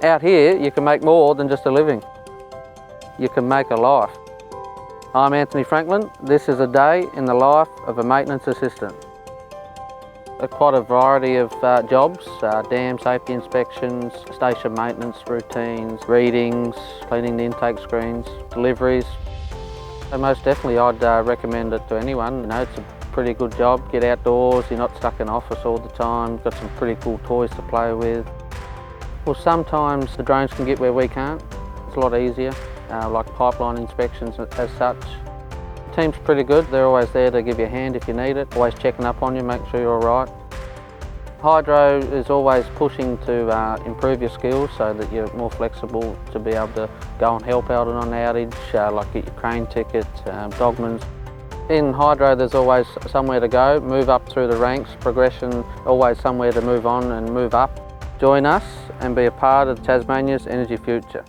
Out here, you can make more than just a living. You can make a life. I'm Anthony Franklin. This is a day in the life of a maintenance assistant. Quite a variety of jobs, dam safety inspections, station maintenance routines, readings, cleaning the intake screens, deliveries. So most definitely I'd recommend it to anyone. You know, it's a pretty good job. Get outdoors, you're not stuck in office all the time, got some pretty cool toys to play with. Well, sometimes the drones can get where we can't. It's a lot easier, like pipeline inspections as such. The team's pretty good. They're always there to give you a hand if you need it, always checking up on you, make sure you're all right. Hydro is always pushing to improve your skills so that you're more flexible to be able to go and help out on an outage, like get your crane ticket, dogmans. In hydro there's always somewhere to go, move up through the ranks, progression, always somewhere to move on and move up. Join us and be a part of Tasmania's energy future.